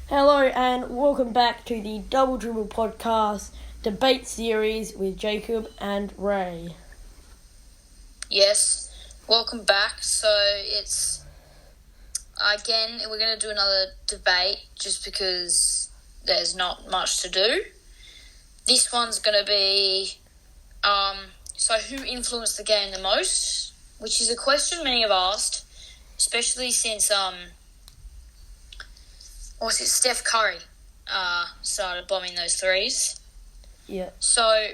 Hello and welcome back to the Double Dribble Podcast debate series with Jacob and Ray. Yes, welcome back. So it's, again, we're going to do another debate just because there's not much to do. This one's going to be, so who influenced the game the most? Which is a question many have asked, especially since, Steph Curry started bombing those threes. Yeah. So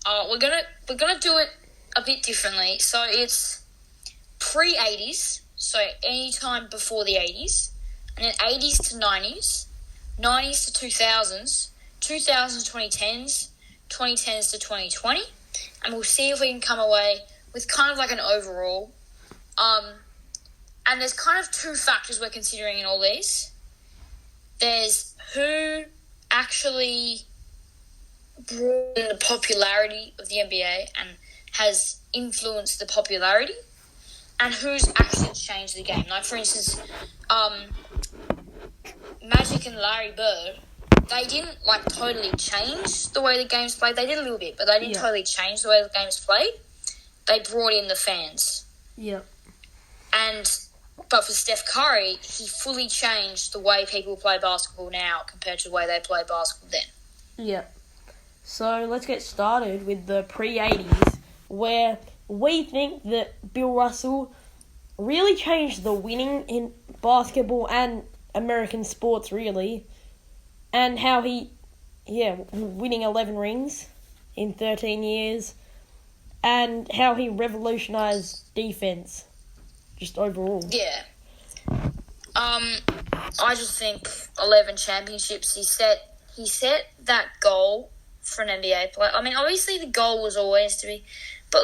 we're gonna do it a bit differently. So it's pre-80s, so any time before the 80s, and then 80s to 90s, 90s to 2000s, 2000s to 2010s, 2010s to 2020, and we'll see if we can come away with kind of like an overall. And there's kind of two factors we're considering in all these. There's who actually brought in the popularity of the NBA and has influenced the popularity, and who's actually changed the game. Like, for instance, Magic and Larry Bird, they didn't, totally change the way the game's played. They did a little bit, but they didn't totally change the way the game's played. They brought in the fans. Yeah. But for Steph Curry, he fully changed the way people play basketball now compared to the way they played basketball then. Yeah. So let's get started with the pre-80s, where we think that Bill Russell really changed the winning in basketball and American sports, really, and how winning 11 rings in 13 years, and how he revolutionized defense, just overall. Yeah. I just think 11 championships. He set that goal for an NBA player. I mean, obviously the goal was always to be, but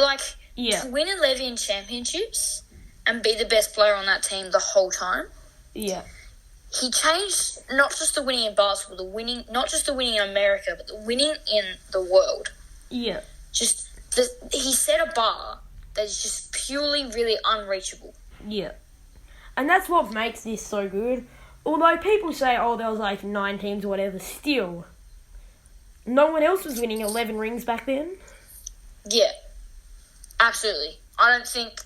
to win 11 championships and be the best player on that team the whole time. Yeah. He changed not just the winning in basketball, not just the winning in America, but the winning in the world. Yeah. He set a bar that is just purely really unreachable. Yeah. And that's what makes this so good. Although people say, there was 9 teams or whatever, still, no one else was winning 11 rings back then. Yeah, absolutely. I don't think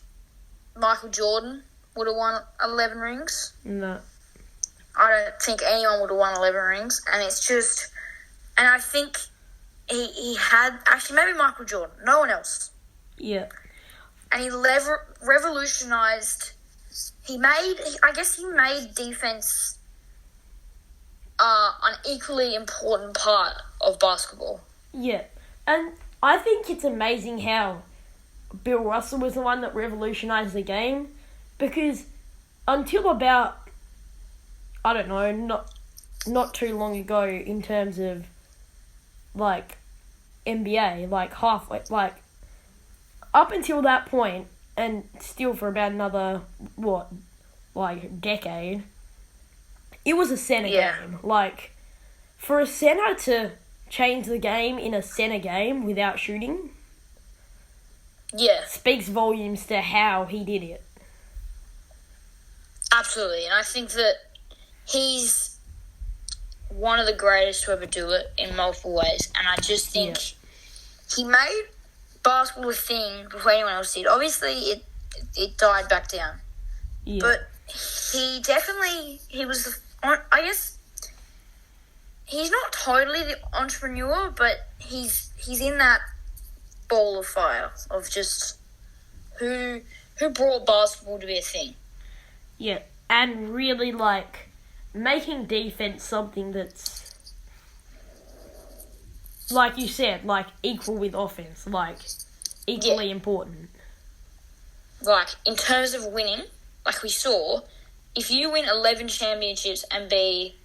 Michael Jordan would have won 11 rings. No. I don't think anyone would have won 11 rings. And it's just... And I think he had... Actually, maybe Michael Jordan. No one else. Yeah. And he revolutionized... He made defense an equally important part of basketball. Yeah. And I think it's amazing how Bill Russell was the one that revolutionized the game, because until about, I don't know, not too long ago in terms of, NBA, halfway, up until that point, and still for about another, decade, it was a center game. For a center to change the game in a center game without shooting, speaks volumes to how he did it. Absolutely, and I think that he's one of the greatest to ever do it in multiple ways, and I just think he made basketball a thing before anyone else did. Obviously, it died back down. Yeah. But he was I guess, he's not totally the entrepreneur, but he's in that ball of fire of just who brought basketball to be a thing. Yeah, and really, making defense something that's, like you said, equal with offense, equally important. In terms of winning, we saw, if you win 11 championships and be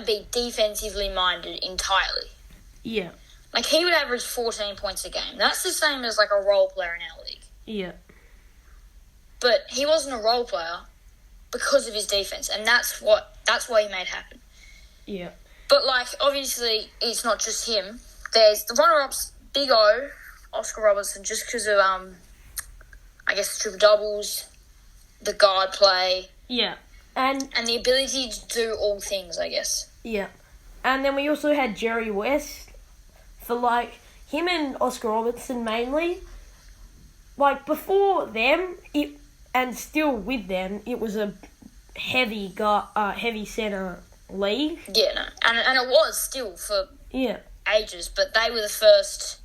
be defensively minded entirely. Yeah. He would average 14 points a game. That's the same as a role player in our league. Yeah. But he wasn't a role player because of his defense, and that's what he made happen. Yeah. But obviously, it's not just him. There's the runner-ups, Big O, Oscar Robertson, just because of I guess triple doubles, the guard play. Yeah. And the ability to do all things, I guess. yeah. And then we also had Jerry West for, like, him and Oscar Robertson mainly. Like, before them, and still with them, it was a heavy center league. Yeah, no. And it was still for Yeah. ages, but they were the first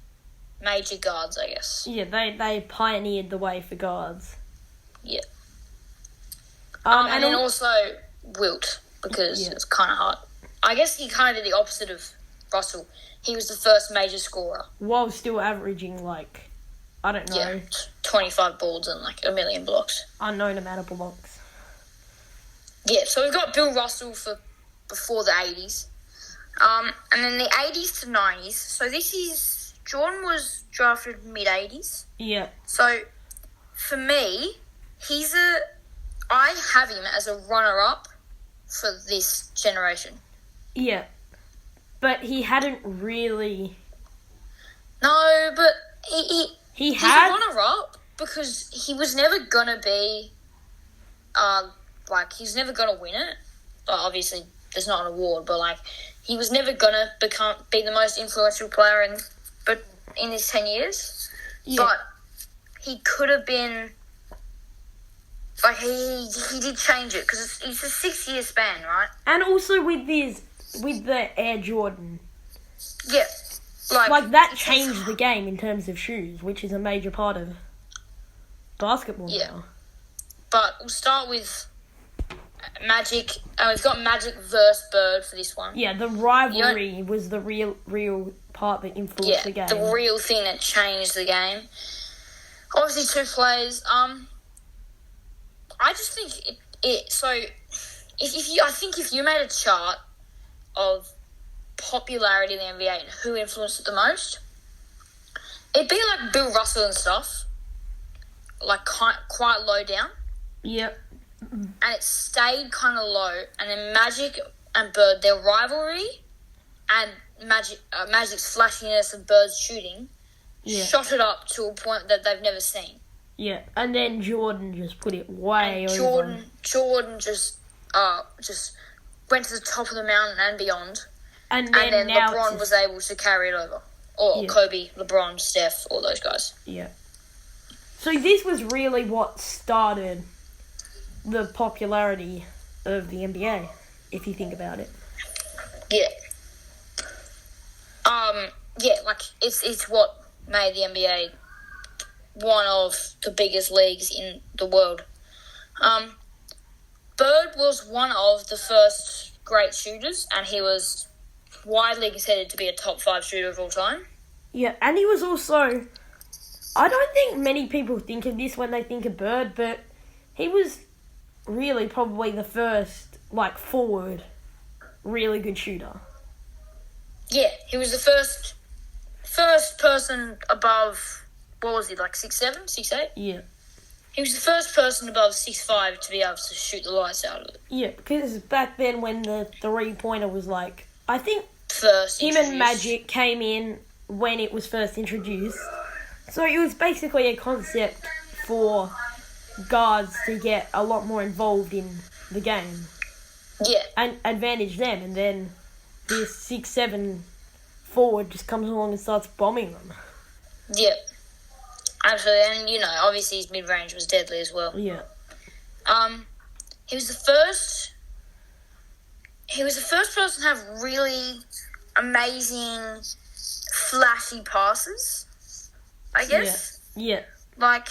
major guards, I guess. Yeah, they pioneered the way for guards. Yeah. And then al- also Wilt, because Yeah. it's kind of hard. I guess he kind of did the opposite of Russell. He was the first major scorer. while still averaging, like, I don't know, Yeah, 25 boards and like a million blocks. unknown amount of blocks. Yeah, so we've got Bill Russell for before the 80s. And then the 80s to 90s. So this is, Jordan was drafted mid-80s. Yeah. So for me, I have him as a runner-up for this generation. Yeah. But he hadn't really... No, but He he's had... a runner-up because he was never going to be, he's never going to win it. Obviously, there's not an award, but, like, he was never going to be the most influential player in his 10 years. Yeah. But he could have been, like, he did change it because it's a 6-year span, right? And also with the Air Jordan. Yeah. Like, that changed the game in terms of shoes, which is a major part of basketball Yeah. now. But we'll start with Magic. We've got Magic versus Bird for this one. Yeah, the rivalry was the real part that influenced the game. The real thing that changed the game. Obviously, two players. I just think if you made a chart of popularity in the NBA and who influenced it the most, it'd be like Bill Russell and stuff, like quite low down, Yep. and it stayed kind of low. And then Magic and Bird, their rivalry, and Magic's flashiness and Bird's shooting, Yeah. shot it up to a point that they've never seen. Yeah. And then Jordan just put it way And over. Jordan just went to the top of the mountain and beyond. And And then now LeBron was able to carry it over. Or Yeah. Kobe, LeBron, Steph, all those guys. Yeah. So this was really what started the popularity of the NBA, if you think about it. Yeah. Like it's what made the NBA one of the biggest leagues in the world. Bird was one of the first great shooters, and he was widely considered to be a top 5 shooter of all time. Yeah, and he was also... I don't think many people think of this when they think of Bird, but he was really probably the first, like, forward, really good shooter. Yeah, he was the first person above, what was he, like 6'7", 6'8"? Yeah. He was the first person above 6'5" to be able to shoot the lights out of it. Yeah, because back then when the three-pointer was, like... I think First him introduced. and Magic came in when it was first introduced. So it was basically a concept for guards to get a lot more involved in the game Yeah, and advantage them. And then this 6'7" forward just comes along and starts bombing them. yeah. Absolutely, and obviously his mid-range was deadly as well. Yeah. He was the first person to have really amazing, flashy passes, I guess. Yeah. Like,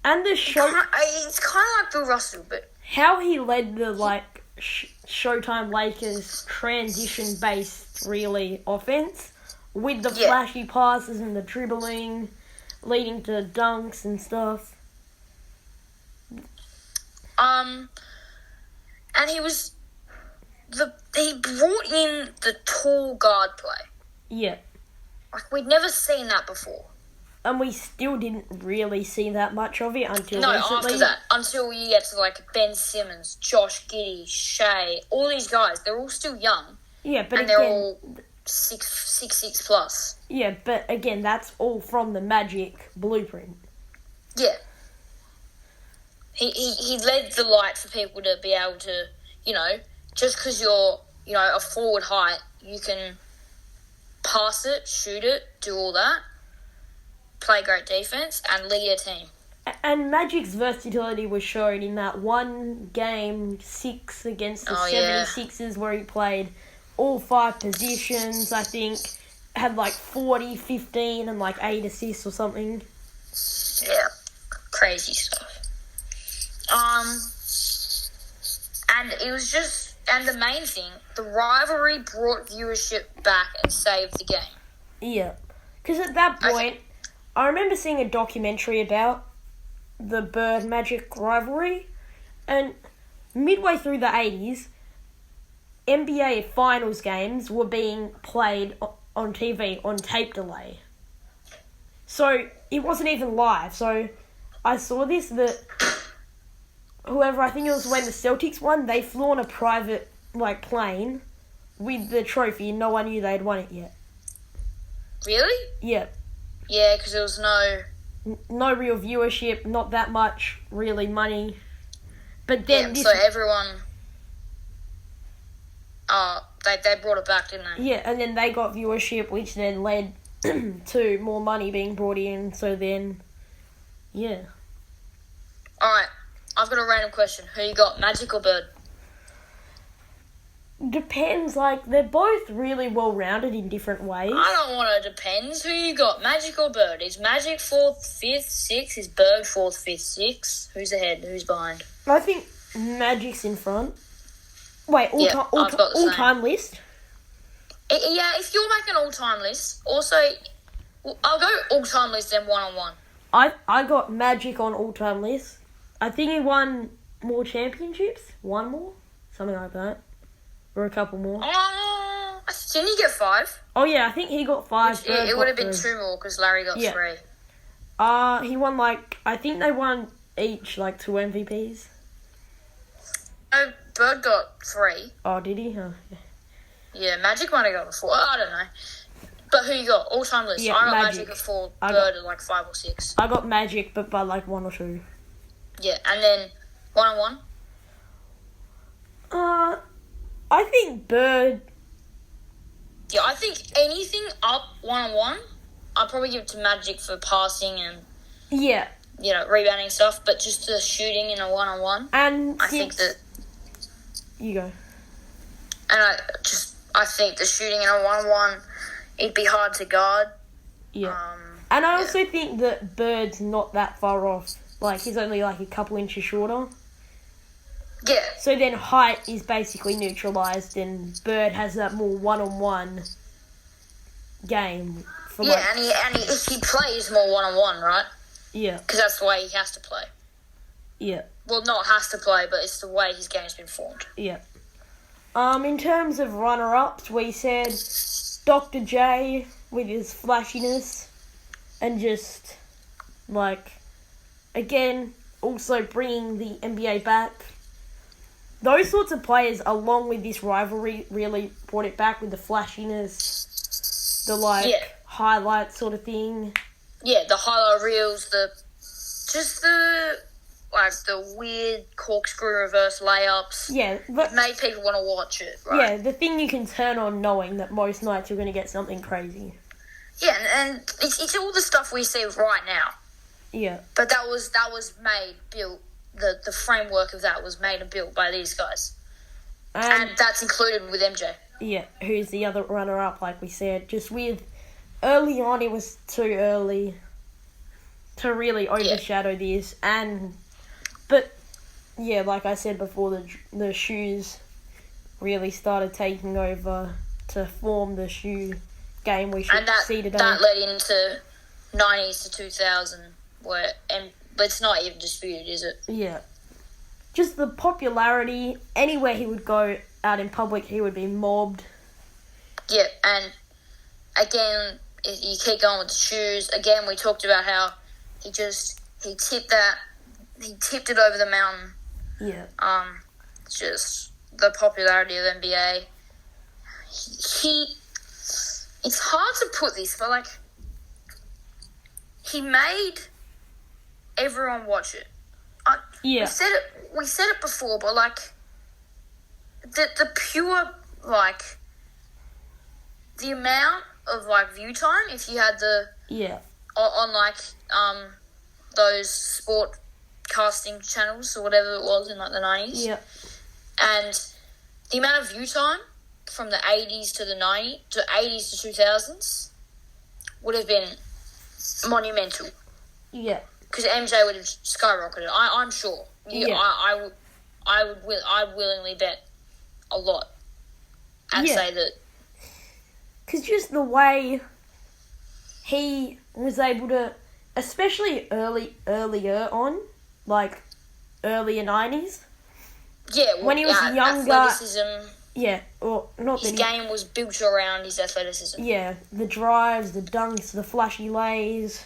And the it's kind of like Bill Russell, but how he led the, like, Showtime Lakers transition-based, really, offense with the flashy passes and the dribbling leading to dunks and stuff. And he brought in the tall guard play. Yeah. Like, we'd never seen that before. And we still didn't really see that much of it until No, recently. after that. Until you get to, like, Ben Simmons, Josh Giddey, Shea, all these guys. They're all still young. Yeah, but And they're all 6'6" plus. Yeah, but again, that's all from the Magic blueprint. Yeah. he led the light for people to be able to, just because you're, a forward height, you can pass it, shoot it, do all that, play great defense, and lead a team. And Magic's versatility was shown in that one game 6 against the 76ers where he played all 5 positions, I think, had 40, 15 and 8 assists or something. Yeah, crazy stuff. And it was just, and the main thing, the rivalry brought viewership back and saved the game. Yeah, because at that point, I remember seeing a documentary about the Bird Magic rivalry, and midway through the 80s, NBA Finals games were being played on TV on tape delay. So it wasn't even live. So I saw this, that whoever, I think it was when the Celtics won, they flew on a private plane with the trophy and no one knew they'd won it yet. Really? Yeah. Yeah, because there was no real viewership, not that much really money. But then so everyone, they brought it back, didn't they? Yeah, and then they got viewership, which then led to more money being brought in. So then, yeah. All right, I've got a random question. Who you got, Magic or Bird? Depends. They're both really well rounded in different ways. I don't want to depends. Who you got, Magic or Bird? Is Magic 4th, 5th, 6th? Is Bird 4th, 5th, 6th? Who's ahead? Who's behind? I think Magic's in front. Wait, all-time list? Yeah, if you're making an all-time list, also, I'll go all-time list then one-on-one. I got Magic on all-time list. I think he won more championships. One more? Something like that. Or a couple more. Didn't he get 5? Oh, yeah, I think he got 5. It would have been 2 more because Larry got 3. He won, I think they won each, 2 MVPs. No, Bird got 3. Oh, did he? Oh, yeah. Yeah, Magic might have got 4. I don't know. But who you got? All-time list. Yeah, I got Magic at 4, Bird at 5 or 6. I got Magic, but by 1 or 2. Yeah, and then one-on-one? I think Bird. Yeah, I think anything up one-on-one, I'd probably give it to Magic for passing and rebounding stuff, but just the shooting in a one-on-one, and I think that. You go. And I think the shooting in a one-on-one, it'd be hard to guard. Yeah. And I also think that Bird's not that far off. He's only a couple inches shorter. Yeah. So then height is basically neutralised and Bird has that more one-on-one game. And he plays more one-on-one, right? Yeah. Because that's the way he has to play. Yeah. Well, not has to play, but it's the way his game's been formed. Yeah. In terms of runner-ups, we said Dr. J with his flashiness and just, again, also bringing the NBA back. Those sorts of players, along with this rivalry, really brought it back with the flashiness, the, highlight sort of thing. Yeah, the highlight reels, the weird corkscrew reverse layups. Yeah. It made people want to watch it, right? Yeah, the thing you can turn on knowing that most nights you're going to get something crazy. Yeah, and it's all the stuff we see right now. Yeah. But that was built. The framework of that was made and built by these guys. And that's included with MJ. Yeah, who's the other runner-up, like we said. Just with... Early on, it was too early to really overshadow this. But, like I said before, the shoes really started taking over to form the shoe game we should see today. That led into 90s to 2000, but it's not even disputed, is it? Yeah. Just the popularity. Anywhere he would go out in public, he would be mobbed. Yeah, and again, you keep going with the shoes. Again, we talked about how he tipped it over the mountain. Yeah. Just the popularity of NBA. It's hard to put this, but he made everyone watch it. Yeah. We said it before, but like the pure like the amount of like view time if you had the Yeah. on like those sport casting channels or whatever it was in like the 90s. Yeah. And the amount of view time from the 80s to the 90s to 80s to 2000s would have been monumental. Yeah. Because MJ would have skyrocketed. I'm sure. Yeah. I'd willingly bet a lot and Yeah. say that. Because just the way he was able to, especially earlier on, like earlier 90s. Yeah, well, When he was younger- athleticism. Yeah, or not His that game was built around his athleticism. Yeah, the drives, the dunks, the flashy lays.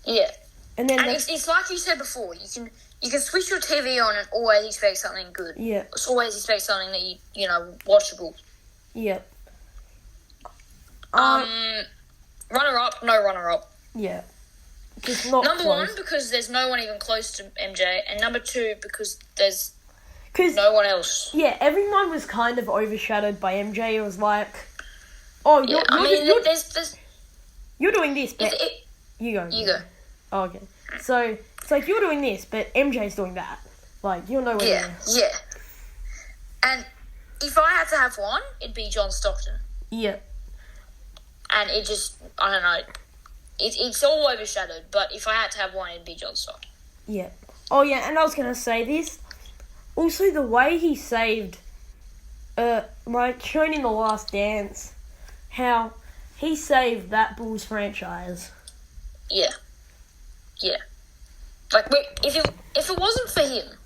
Yeah, And then and it's like you said before. You can switch your TV on and always expect something good. yeah, It's always expect something that you know watchable. yeah. Runner up, no runner up. Yeah. Just not Number close. one, because there's no one even close to MJ, and number two, because there's Because, no one else. yeah, everyone was kind of overshadowed by MJ. It was like, oh, Yeah, I mean, there's you're doing this, but it, you go. you go. Oh, okay. So, it's like you're doing this, but MJ's doing that. Like, you're nowhere Yeah, near. yeah. And if I had to have one, it'd be John Stockton. Yeah. And it just, I don't know, it's all overshadowed, but if I had to have one, it'd be John Stockton. Yeah. Oh, yeah, and I was going to say this. Also, the way he saved, like, shown in The Last Dance, how he saved that Bulls franchise. Yeah. Yeah. Like, if it wasn't for him,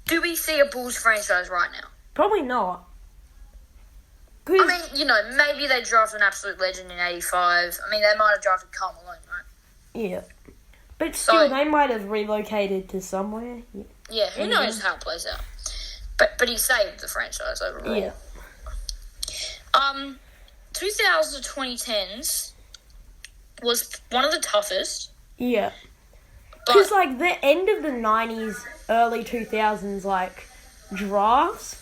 do we see a Bulls franchise right now? Probably not. I mean, you know, maybe they drafted an absolute legend in 85. I mean, they might have drafted Karl Malone, right? Yeah. But still, So- they might have relocated to somewhere. Yeah, who knows how it plays out. But he saved the franchise overall. Yeah. 2000 to 2010s was one of the toughest. Yeah. But Because, like, the end of the 90s, early 2000s, like, drafts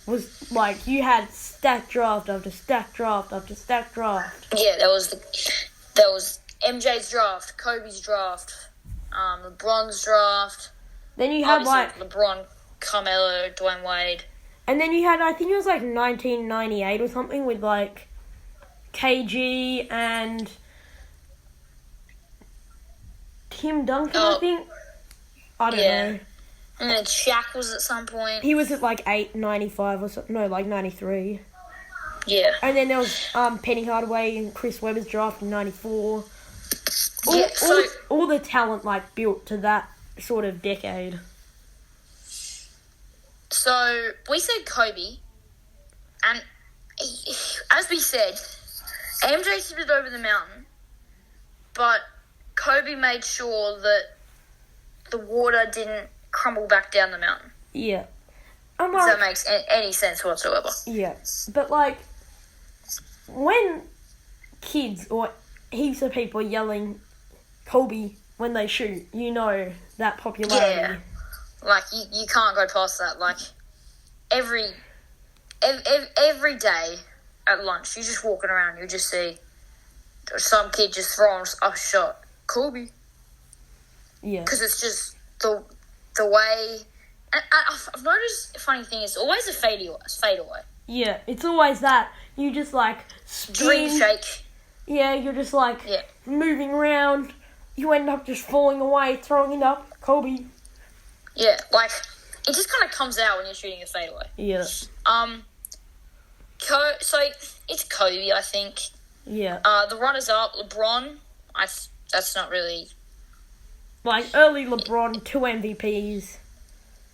was, like, you had stacked draft after stacked draft after stacked draft. yeah, there was MJ's draft, Kobe's draft, LeBron's draft. Then you had, Obviously, like, LeBron, Carmelo, Dwayne Wade. and then you had, I think it was, like, 1998 or something with, like, KG and Tim Duncan, I Oh. think. I don't Yeah. know. And then Shaq was at some point. He was at, like, 95 or something. No, like, 93. Yeah. And then there was Penny Hardaway and Chris Webber's draft in 94. Yeah, so- All the talent, like, built to that sort of decade. So we said Kobe, and as we said, MJ tipped it over the mountain, but Kobe made sure that the water didn't crumble back down the mountain. Yeah. I'm If like, that makes any sense whatsoever. yeah. But, like, when kids or heaps of people are yelling Kobe when they shoot, you know that popularity. Yeah. Like, you can't go past that. Like, every day at lunch, you're just walking around, you just see some kid just throwing a shot. Kobe. Yeah. Because it's just the way... And I've noticed a funny thing, it's always a fadeaway. Yeah, it's always that. You just, like, Dream spin. shake. Yeah, you're just, like, Yeah. moving around. You end up just falling away, throwing it up. Kobe. Yeah, like, it just kind of comes out when you're shooting a fadeaway. Yeah. So, it's Kobe, I think. Yeah. The runners-up, LeBron, that's not really... Like, early LeBron, 2 MVPs.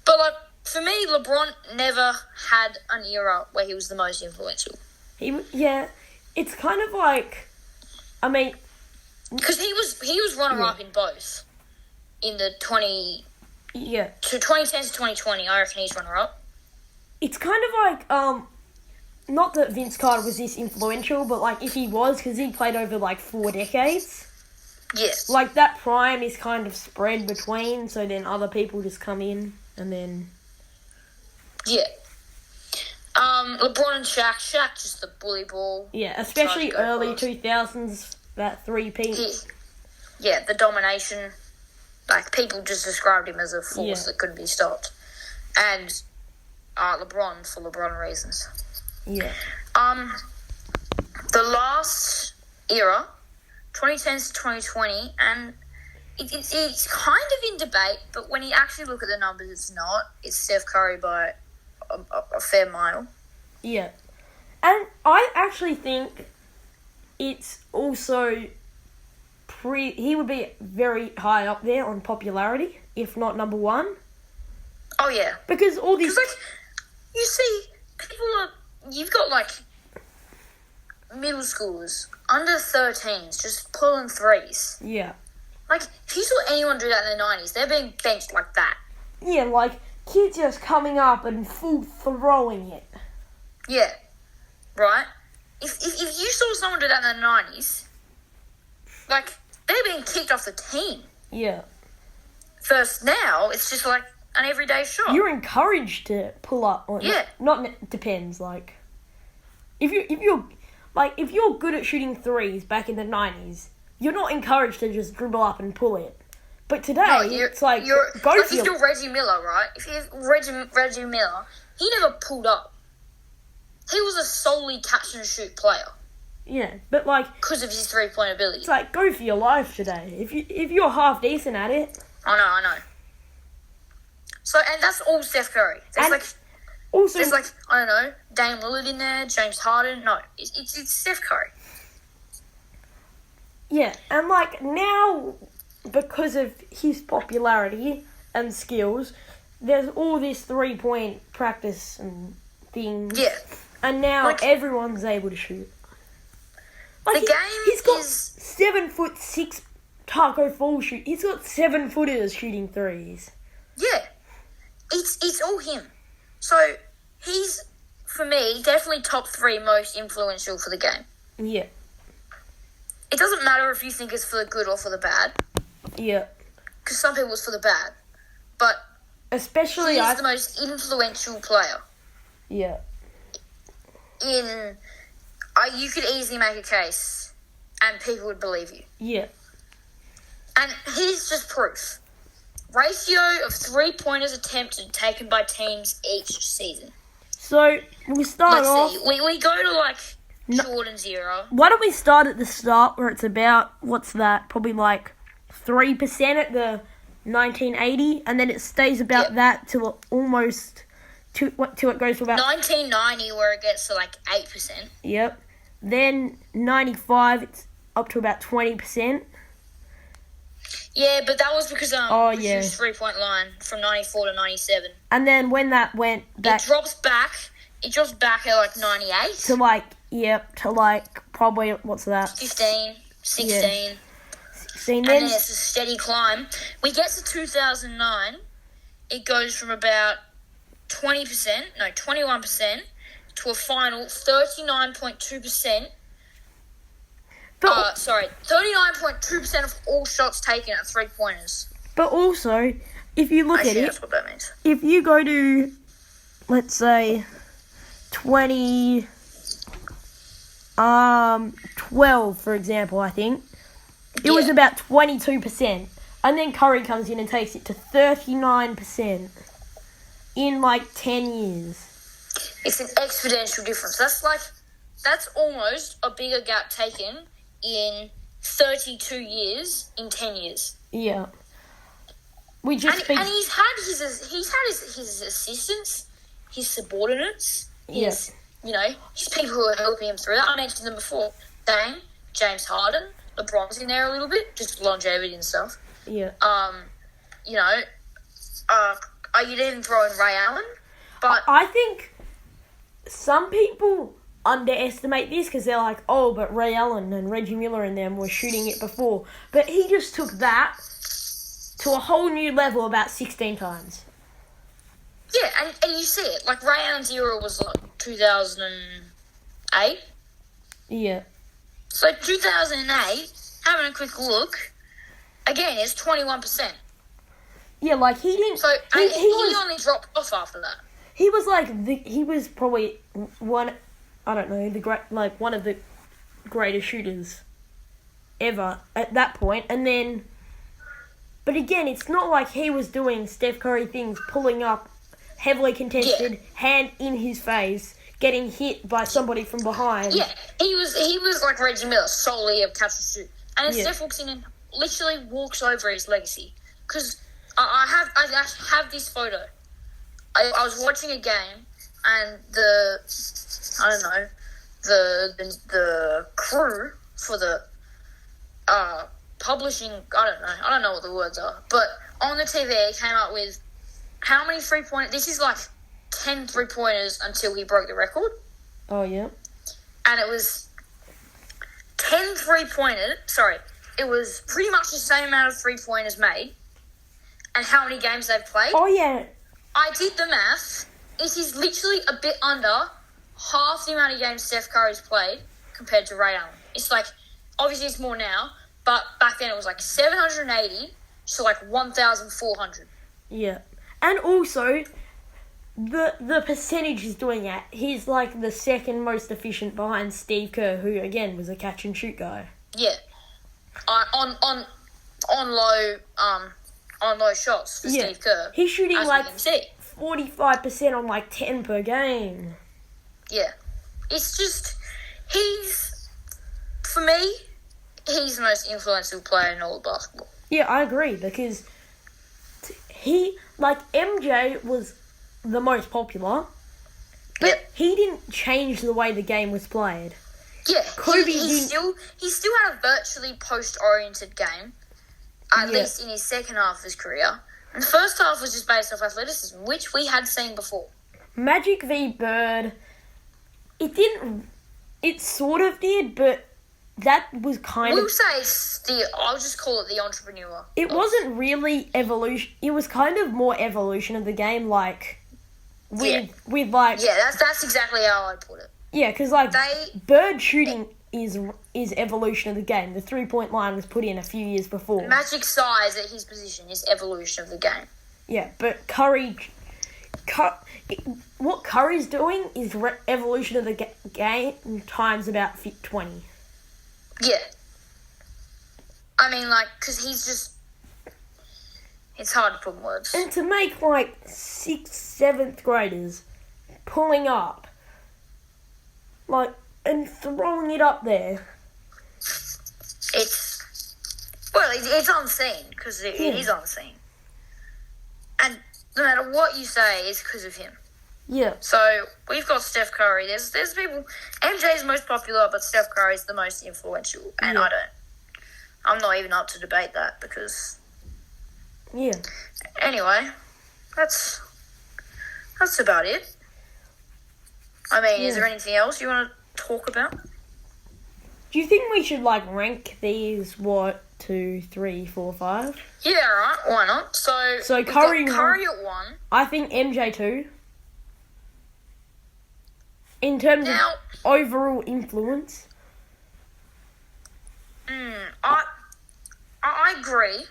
But, like, for me, LeBron never had an era where he was the most influential. Yeah, it's kind of like, I mean, Because he was runner-up in both. In the yeah. 2010 to 2020, I reckon he's runner-up. It's kind of like, not that Vince Carter was this influential, but, like, if he was, because he played over, like, 4 decades. Yes. Like, that prime is kind of spread between, so then other people just come in, and then... Yeah. LeBron and Shaq. Shaq just the bully ball. Yeah, especially Tried to go early for 2000s, that three-peat. Yeah, the domination. Like, people just described him as a force Yeah. that couldn't be stopped. And LeBron, for LeBron reasons. Yeah. The last era, 2010s to 2020, and it's kind of in debate, but when you actually look at the numbers, it's not. It's Steph Curry by a fair mile. Yeah. And I actually think it's also he would be very high up there on popularity, if not number one. Oh, yeah. Because all these... Because, like, you see, you've got, like, middle schoolers, under 13s, just pulling threes. Yeah. Like, if you saw anyone do that in the 90s, they're being benched like that. Yeah, like, kids just coming up and full throwing it. Yeah. Right? If you saw someone do that in the 90s, like, they're being kicked off the team. Yeah. First, now, it's just, like, an everyday shot. You're encouraged to pull up. Or Yeah. Depends, like... If you're good at shooting threes back in the 90s, you're not encouraged to just dribble up and pull it. But today, it's like, go like for if you're Reggie Miller, right? If you're Reggie Miller, he never pulled up. He was a solely catch and shoot player Yeah, but like, because of his 3-point ability. it's like, go for your life today. If you're half decent at it. I know. So, and that's all Steph Curry. There's And like, also, I don't know, Dame Lillard in there, James Harden. No, it's Steph Curry. yeah, and like, now, because of his popularity and skills, there's all this 3-point practice and things. Yeah. And now Like- everyone's able to shoot. Like, The game he's got is- 7'6" Taco Fall shoot. He's got 7-footers shooting threes. Yeah. It's all him. So, he's, for me, definitely top 3 most influential for the game. Yeah, It doesn't matter if you think it's for the good or for the bad, yeah. because some people it's for the bad. But Especially, he's the most influential player. yeah, You could easily make a case, and people would believe you. yeah. And here's just proof. Ratio of 3-pointers attempted taken by teams each season. So, we start Let's off... see. We go to, like, Jordan's era. Why don't we start at the start where it's about, what's that, probably like 3% at the 1980, and then it stays about Yep. that till almost, till it goes to about, 1990, where it gets to, like, 8%. yep. Then 95, it's up to about 20%. Yeah, but that was because Oh, it was yeah. his 3-point line from 94 to 97. And then when that went back It drops back at, like, 98. to like, yep, to like probably, what's that, 15, 16. 16, And then, then it's a steady climb. We get to 2009. It goes from about 21% to a final 39.2%. but, 39.2% of all shots taken at 3-pointers. but also, if you look at Actually, it, that's what that means. if you go to, let's say, 2012, for example, I think, it was Yeah. about 22%. And then Curry comes in and takes it to 39% in like 10 years. It's an exponential difference. That's almost a bigger gap taken in 32 years in 10 years. Yeah. We just And he's had his assistants, his subordinates, his people who are helping him through that. I mentioned them before. Dame, James Harden, LeBron's in there a little bit, just longevity and stuff. yeah. You'd even throw in Ray Allen, but I think some people underestimate this because they're like, oh, but Ray Allen and Reggie Miller and them were shooting it before. But he just took that to a whole new level about 16 times. yeah, and you see it. Like Ray Allen's era was like 2008. Yeah. So 2008, having a quick look, again, it's 21%. Yeah, like he didn't. So he he only dropped off after that. He was like he was probably one. I don't know, one of the greatest shooters ever at that point, and then. But again, it's not like he was doing Steph Curry things, pulling up, heavily contested, hand in his face, getting hit by somebody from behind. Yeah, he was like Reggie Miller, solely a catch and shoot. And then Yeah. Steph walks in and literally walks over his legacy. Because I have this photo. I was watching a game, and the crew for the publishing, I don't know what the words are, but on the TV came up with how many 3-pointers. This is like 10 3-pointers until he broke the record, Oh yeah. and it was 10 3-pointers. Sorry, it was pretty much the same amount of 3-pointers made, and how many games they've played. Oh yeah. I did the math. It is literally a bit under half the amount of games Steph Curry's played compared to Ray Allen. It's like, obviously it's more now, but back then it was like 780 to like 1,400. Yeah. And also, the percentage he's doing at, he's like the second most efficient behind Steve Kerr, who again was a catch and shoot guy. Yeah. On low shots for Steve Kerr. He's shooting as we like can see. 45% on like 10 per game. Yeah. It's just, for me, he's the most influential player in all of basketball. Yeah, I agree, because MJ was the most popular, but Yep. he didn't change the way the game was played. Yeah, Kobe he didn't- still had a virtually post-oriented game, at Yeah. least in his second half of his career. And the first half was just based off athleticism, which we had seen before. Magic v Bird, it sort of did, but that was kind We'll of, say I'll just call it the entrepreneur. it wasn't really evolution, it was kind of more evolution of the game, like, with like, Yeah, that's exactly how I put it. yeah, because like, They Bird shooting is evolution of the game. The 3-point line was put in a few years before. Magic's size at his position is evolution of the game. Yeah, but what Curry's doing is evolution of the game times about 20. Yeah. I mean, like, because he's just... It's hard to put in words. And to make like 6th, 7th graders pulling up, like, and throwing it up there. It's unseen, because it Yeah. is unseen. And no matter what you say, it's because of him. Yeah. So, we've got Steph Curry. There's people... MJ's most popular, but Steph Curry's the most influential. And Yeah. I'm not even up to debate that, because... Yeah. Anyway, that's about it. I mean, is Yeah. there anything else you want to talk about? Do you think we should like rank these 2, 3, 4, 5? Yeah, alright, why not? So we've Curry got Curry at 1. I think MJ 2. In terms Now, of overall influence. I agree,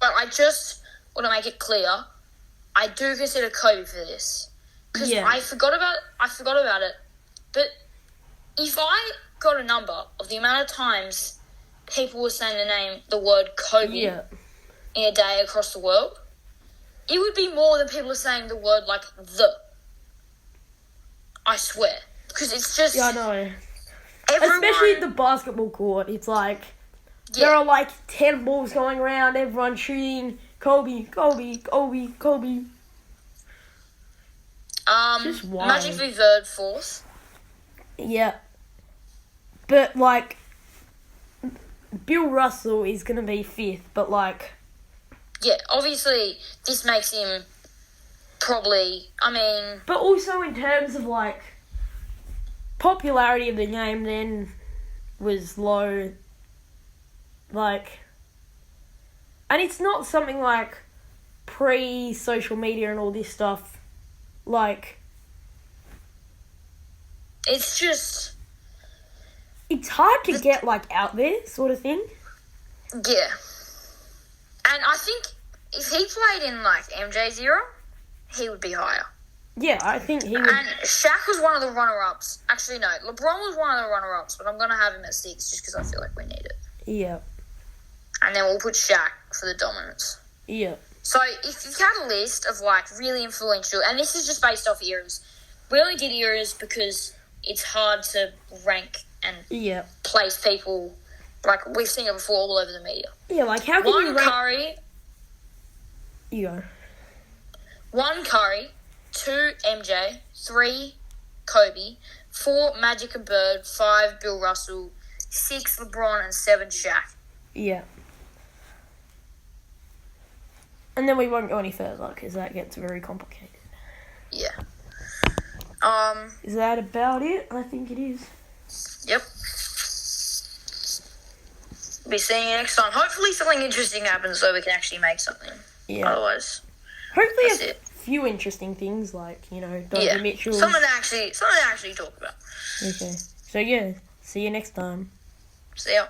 but I just want to make it clear, I do consider Kobe for this. Because Yeah. I forgot about it, but if I got a number of the amount of times people were saying the word Kobe Yeah. in a day across the world, it would be more than people are saying the word like the. I swear. Because it's just... Yeah, I know. everyone, Especially at the basketball court. It's like, there are like 10 balls going around, everyone shooting, Kobe, Kobe, Kobe, Kobe. Just wild. Magic v. Bird 4th. Yeah. But like, Bill Russell is going to be 5th, but like... Yeah, obviously, this makes him probably, But also in terms of like, popularity of the game then was low. Like, and it's not something like pre-social media and all this stuff. Like, it's just, it's hard to get like out there sort of thing. yeah. And I think if he played in, like, MJ's era, he would be higher. Yeah, I think he would. And Shaq was one of the runner-ups. Actually, no, LeBron was one of the runner-ups, but I'm going to have him at 6 just because I feel like we need it. Yeah. And then we'll put Shaq for the dominance. Yeah. So if you've had a list of, like, really influential, and this is just based off eras, we only did eras because it's hard to rank and Yeah. place people, like, we've seen it before all over the media. Yeah, like, how can you One rank... Curry, You go. 1 Curry, 2 MJ, 3 Kobe, 4 Magic and Bird, 5 Bill Russell, 6 LeBron, and 7 Shaq. Yeah. And then we won't go any further because that gets very complicated. Yeah. Is that about it? I think it is. Yep. Be seeing you next time. Hopefully something interesting happens so we can actually make something. Yeah. Otherwise, Hopefully that's a it. few interesting things like, Donovan Yeah. Mitchell. Something to actually talk about. Okay. So, yeah. See you next time. See ya.